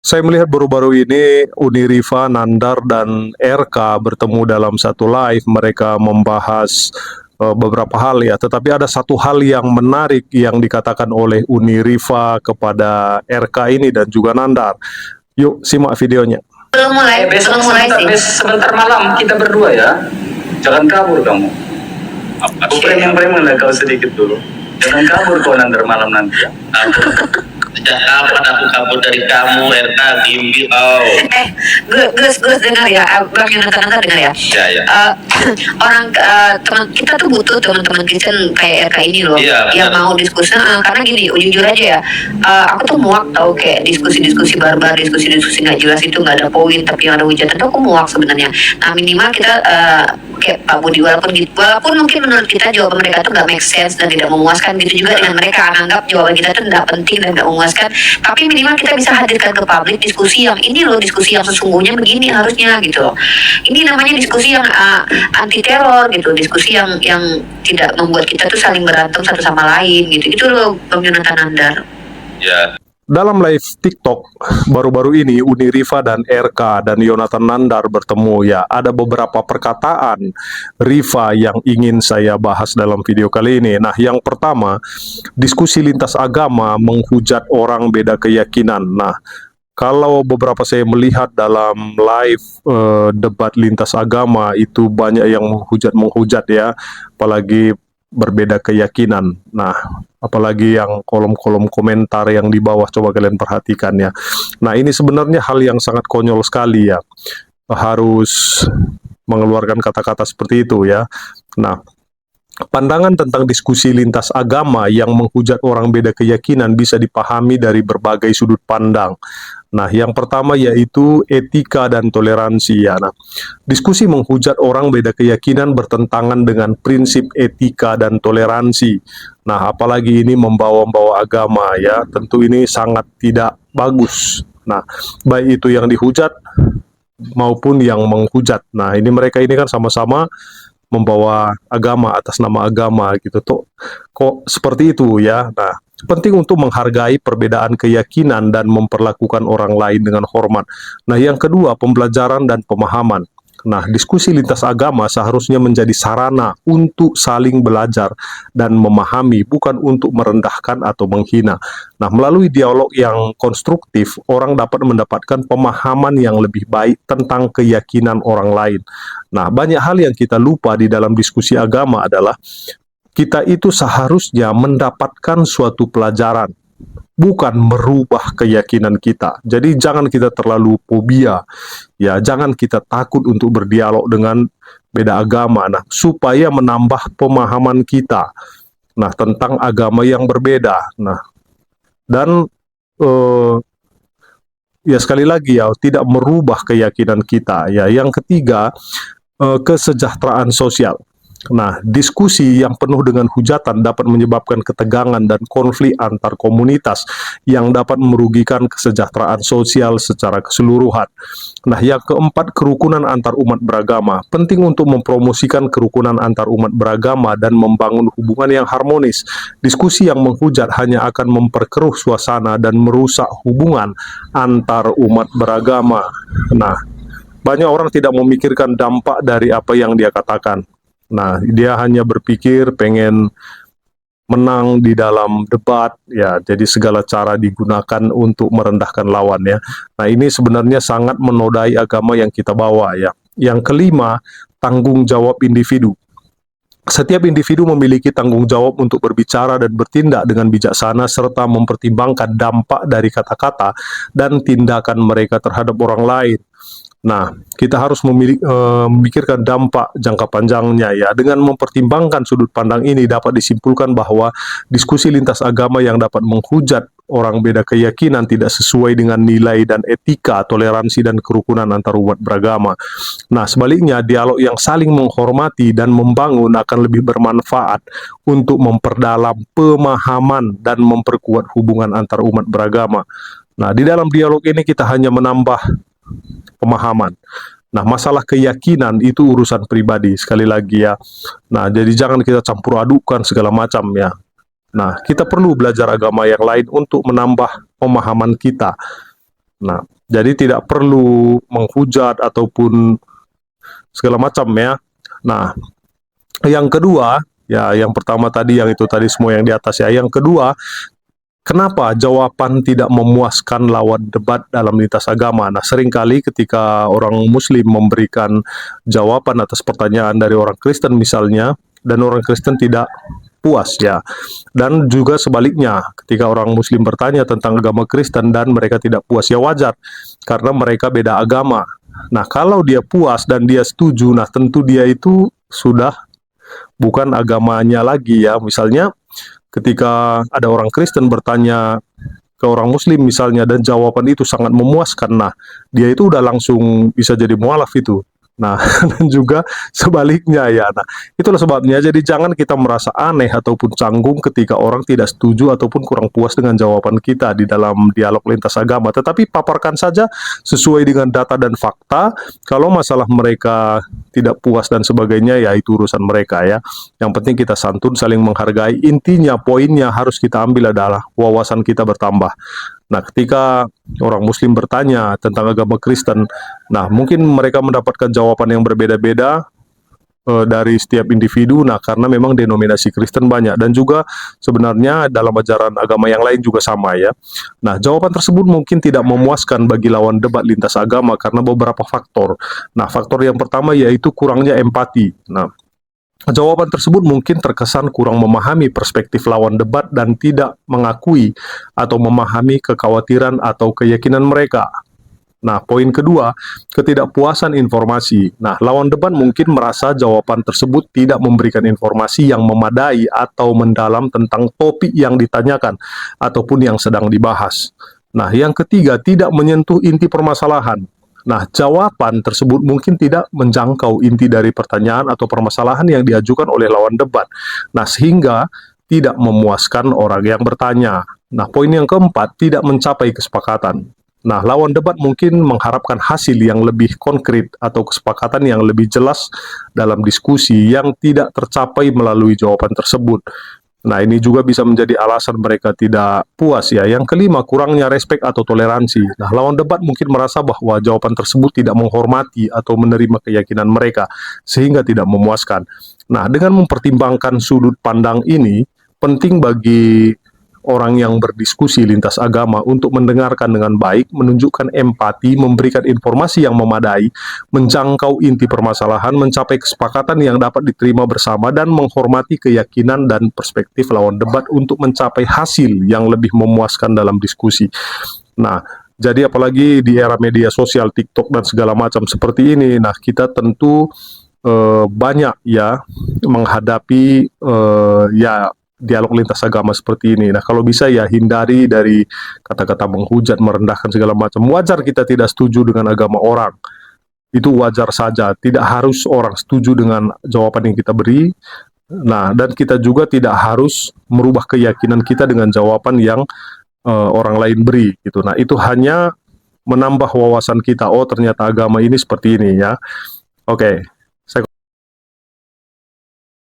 Saya melihat baru-baru ini Uniriva, Nandar, dan RK bertemu dalam satu live. Mereka membahas beberapa hal ya, tetapi ada satu hal yang menarik yang dikatakan oleh Uniriva kepada RK ini dan juga Nandar. Yuk simak videonya. Belum mulai, besok belum mulai sebentar, sih. sebentar malam kita berdua ya. Jangan kabur kamu. Aku preman lah kau sedikit dulu. Jangan kabur kau nanti malam nanti ya. Sejak kapan aku kabur dari kamu, RK, Gimbi, Gus dengar ya, Bang Yonatan dengar ya. Ya. Teman kita tuh butuh teman-teman Kristen kayak RK ini loh, Iya, yang benar. mau diskusi. Karena gini, jujur aja ya, aku tuh muak tau kayak diskusi-diskusi barbar, diskusi-diskusi nggak jelas itu nggak ada poin tapi yang ada hujatan tuh aku muak sebenarnya. Nah minimal kita kayak Pak Budi walaupun mungkin menurut kita jawaban mereka tuh nggak make sense dan tidak memuaskan, gitu juga dengan mereka anggap jawaban kita tuh nggak penting dan nggak memuaskan, tapi minimal kita bisa hadirkan ke publik diskusi yang ini loh, diskusi yang sesungguhnya begini harusnya gitu loh. Ini namanya diskusi yang anti teror gitu, diskusi yang tidak membuat kita tuh saling berantem satu sama lain gitu. Itu loh Bang Yonatan Nandar. Ya. Dalam live TikTok baru-baru ini Uniriva dan RK dan Yonatan Nandar bertemu ya. Ada beberapa perkataan Riva yang ingin saya bahas dalam video kali ini. Nah, yang pertama, diskusi lintas agama menghujat orang beda keyakinan. Nah, kalau beberapa saya melihat dalam live debat lintas agama itu banyak yang menghujat ya, apalagi berbeda keyakinan. Nah, apalagi yang kolom-kolom komentar yang di bawah, coba kalian perhatikan ya. Nah, ini sebenarnya hal yang sangat konyol sekali ya. Harus mengeluarkan kata-kata seperti itu ya. Nah, pandangan tentang diskusi lintas agama yang menghujat orang beda keyakinan bisa dipahami dari berbagai sudut pandang. Nah, yang pertama yaitu etika dan toleransi ya. Nah, diskusi menghujat orang beda keyakinan bertentangan dengan prinsip etika dan toleransi. Nah, apalagi ini membawa-bawa agama ya, tentu ini sangat tidak bagus. Nah, baik itu yang dihujat maupun yang menghujat. Nah, ini mereka ini kan sama-sama membawa agama atas nama agama gitu tuh. Kok seperti itu ya? Nah, penting untuk menghargai perbedaan keyakinan dan memperlakukan orang lain dengan hormat. Nah, yang kedua, pembelajaran dan pemahaman. Nah, diskusi lintas agama seharusnya menjadi sarana untuk saling belajar dan memahami, bukan untuk merendahkan atau menghina. Nah, melalui dialog yang konstruktif, orang dapat mendapatkan pemahaman yang lebih baik tentang keyakinan orang lain. Nah, banyak hal yang kita lupa di dalam diskusi agama adalah kita itu seharusnya mendapatkan suatu pelajaran, bukan merubah keyakinan kita. Jadi jangan kita terlalu fobia, ya jangan kita takut untuk berdialog dengan beda agama. Nah, supaya menambah pemahaman kita, nah tentang agama yang berbeda. Nah, dan ya sekali lagi ya tidak merubah keyakinan kita. Ya, yang ketiga kesejahteraan sosial. Nah, diskusi yang penuh dengan hujatan dapat menyebabkan ketegangan dan konflik antar komunitas yang dapat merugikan kesejahteraan sosial secara keseluruhan. Nah, yang keempat, kerukunan antar umat beragama. Penting untuk mempromosikan kerukunan antar umat beragama dan membangun hubungan yang harmonis. Diskusi yang menghujat hanya akan memperkeruh suasana dan merusak hubungan antar umat beragama. Nah, banyak orang tidak memikirkan dampak dari apa yang dia katakan. Nah, dia hanya berpikir pengen menang di dalam debat, ya. Jadi segala cara digunakan untuk merendahkan lawan, ya. Nah, ini sebenarnya sangat menodai agama yang kita bawa, ya. Yang kelima, tanggung jawab individu. Setiap individu memiliki tanggung jawab untuk berbicara dan bertindak dengan bijaksana serta mempertimbangkan dampak dari kata-kata dan tindakan mereka terhadap orang lain. Nah, kita harus memikirkan dampak jangka panjangnya ya. Dengan mempertimbangkan sudut pandang ini dapat disimpulkan bahwa diskusi lintas agama yang dapat menghujat orang beda keyakinan tidak sesuai dengan nilai dan etika, toleransi dan kerukunan antar umat beragama. Nah, sebaliknya dialog yang saling menghormati dan membangun akan lebih bermanfaat untuk memperdalam pemahaman dan memperkuat hubungan antar umat beragama. Nah, di dalam dialog ini kita hanya menambah pemahaman. Nah, masalah keyakinan itu urusan pribadi, sekali lagi ya. Nah, jadi jangan kita campur adukan segala macam ya. Nah, kita perlu belajar agama yang lain untuk menambah pemahaman kita. Nah, jadi tidak perlu menghujat ataupun segala macam ya. Nah, yang kedua, ya yang pertama tadi yang itu tadi semua yang di atas ya. Yang kedua, kenapa jawaban tidak memuaskan lawan debat dalam lintas agama? Nah, seringkali ketika orang Muslim memberikan jawaban atas pertanyaan dari orang Kristen misalnya, dan orang Kristen tidak puas ya. Dan juga sebaliknya, ketika orang Muslim bertanya tentang agama Kristen dan mereka tidak puas, ya wajar, karena mereka beda agama. Nah, kalau dia puas dan dia setuju, nah tentu dia itu sudah bukan agamanya lagi ya. Misalnya ketika ada orang Kristen bertanya ke orang Muslim misalnya dan jawaban itu sangat memuaskan, nah dia itu udah langsung bisa jadi mualaf itu. Nah, dan juga sebaliknya ya. Nah, itulah sebabnya jadi jangan kita merasa aneh ataupun canggung ketika orang tidak setuju ataupun kurang puas dengan jawaban kita di dalam dialog lintas agama. Tetapi paparkan saja sesuai dengan data dan fakta. Kalau masalah mereka tidak puas dan sebagainya, ya itu urusan mereka ya. Yang penting kita santun, saling menghargai. Intinya, poinnya harus kita ambil adalah wawasan kita bertambah. Nah, ketika orang Muslim bertanya tentang agama Kristen, nah mungkin mereka mendapatkan jawaban yang berbeda-beda dari setiap individu. Nah, karena memang denominasi Kristen banyak dan juga sebenarnya dalam ajaran agama yang lain juga sama ya. Nah, jawaban tersebut mungkin tidak memuaskan bagi lawan debat lintas agama karena beberapa faktor. Nah, faktor yang pertama yaitu kurangnya empati. Nah, jawaban tersebut mungkin terkesan kurang memahami perspektif lawan debat dan tidak mengakui atau memahami kekhawatiran atau keyakinan mereka. Nah, poin kedua, ketidakpuasan informasi. Nah, lawan debat mungkin merasa jawaban tersebut tidak memberikan informasi yang memadai atau mendalam tentang topik yang ditanyakan ataupun yang sedang dibahas. Nah, yang ketiga, tidak menyentuh inti permasalahan. Nah, jawaban tersebut mungkin tidak menjangkau inti dari pertanyaan atau permasalahan yang diajukan oleh lawan debat. Nah, sehingga tidak memuaskan orang yang bertanya. Nah, poin yang keempat, tidak mencapai kesepakatan. Nah, lawan debat mungkin mengharapkan hasil yang lebih konkret atau kesepakatan yang lebih jelas dalam diskusi yang tidak tercapai melalui jawaban tersebut. Nah, ini juga bisa menjadi alasan mereka tidak puas ya. Yang kelima, kurangnya respek atau toleransi. Nah, lawan debat mungkin merasa bahwa jawaban tersebut tidak menghormati atau menerima keyakinan mereka, sehingga tidak memuaskan. Nah, dengan mempertimbangkan sudut pandang ini, penting bagi orang yang berdiskusi lintas agama untuk mendengarkan dengan baik, menunjukkan empati, memberikan informasi yang memadai, menjangkau inti permasalahan, mencapai kesepakatan yang dapat diterima bersama, dan menghormati keyakinan dan perspektif lawan debat untuk mencapai hasil yang lebih memuaskan dalam diskusi. Nah, jadi apalagi di era media sosial, TikTok dan segala macam seperti ini, nah kita tentu banyak ya menghadapi ya dialog lintas agama seperti ini. Nah, kalau bisa ya hindari dari kata-kata menghujat, merendahkan segala macam. Wajar kita tidak setuju dengan agama orang. Itu wajar saja. Tidak harus orang setuju dengan jawaban yang kita beri. Nah, dan kita juga tidak harus merubah keyakinan kita dengan jawaban yang orang lain beri gitu. Nah, itu hanya menambah wawasan kita. Oh, ternyata agama ini seperti ini ya. Oke.